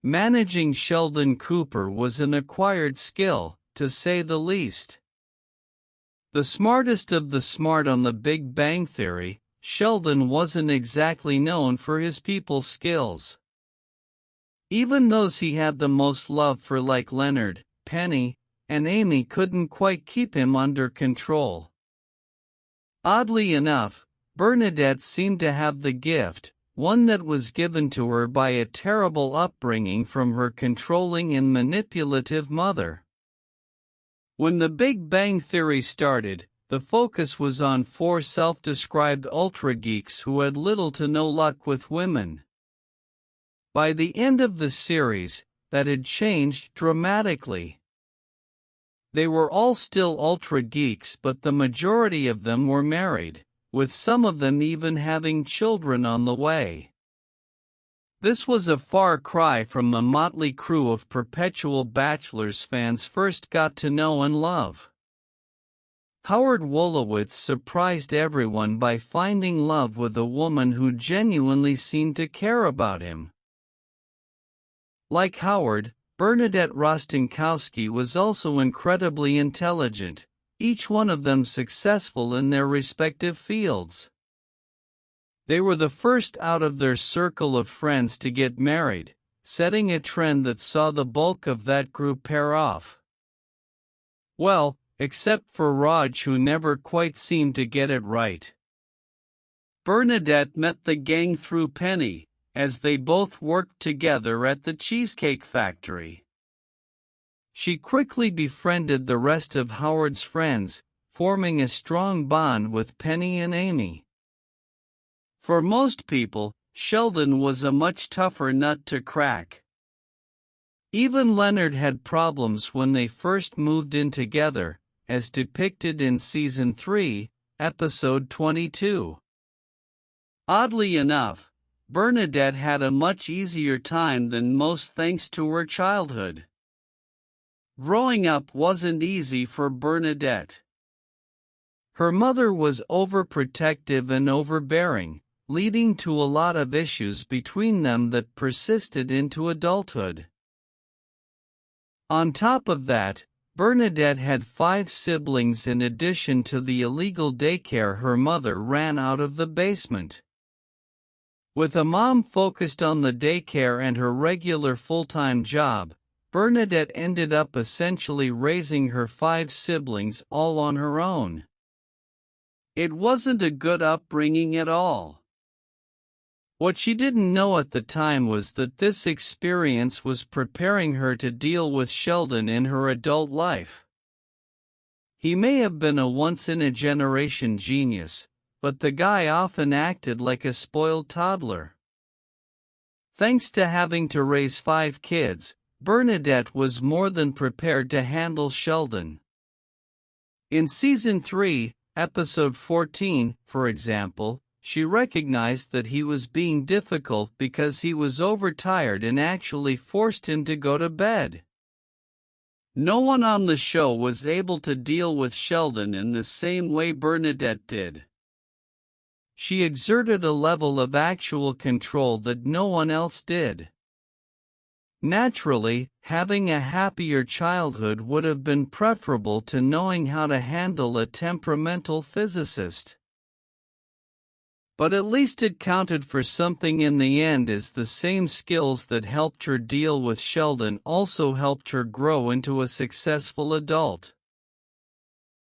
Managing Sheldon Cooper was an acquired skill, to say the least. The smartest of the smart on The Big Bang Theory, Sheldon wasn't exactly known for his people skills. Even those he had the most love for, like Leonard, Penny, and Amy, couldn't quite keep him under control. Oddly enough, Bernadette seemed to have the gift, one that was given to her by a terrible upbringing from her controlling and manipulative mother. When The Big Bang Theory started, the focus was on four self-described ultra-geeks who had little to no luck with women. By the end of the series, that had changed dramatically. They were all still ultra-geeks, but the majority of them were married, with some of them even having children on the way. This was a far cry from the motley crew of perpetual bachelors fans first got to know and love. Howard Wolowitz surprised everyone by finding love with a woman who genuinely seemed to care about him. Like Howard, Bernadette Rostenkowski was also incredibly intelligent, each one of them successful in their respective fields. They were the first out of their circle of friends to get married, setting a trend that saw the bulk of that group pair off. Well, except for Raj, who never quite seemed to get it right. Bernadette met the gang through Penny, as they both worked together at the Cheesecake Factory. She quickly befriended the rest of Howard's friends, forming a strong bond with Penny and Amy. For most people, Sheldon was a much tougher nut to crack. Even Leonard had problems when they first moved in together, as depicted in Season 3, Episode 22. Oddly enough, Bernadette had a much easier time than most thanks to her childhood. Growing up wasn't easy for Bernadette. Her mother was overprotective and overbearing, leading to a lot of issues between them that persisted into adulthood. On top of that, Bernadette had 5 siblings in addition to the illegal daycare her mother ran out of the basement. With a mom focused on the daycare and her regular full-time job, Bernadette ended up essentially raising her 5 siblings all on her own. It wasn't a good upbringing at all. What she didn't know at the time was that this experience was preparing her to deal with Sheldon in her adult life. He may have been a once-in-a-generation genius, but the guy often acted like a spoiled toddler. Thanks to having to raise 5 kids, Bernadette was more than prepared to handle Sheldon. In Season 3, Episode 14, for example, she recognized that he was being difficult because he was overtired and actually forced him to go to bed. No one on the show was able to deal with Sheldon in the same way Bernadette did. She exerted a level of actual control that no one else did. Naturally, having a happier childhood would have been preferable to knowing how to handle a temperamental physicist. But at least it counted for something in the end, as the same skills that helped her deal with Sheldon also helped her grow into a successful adult.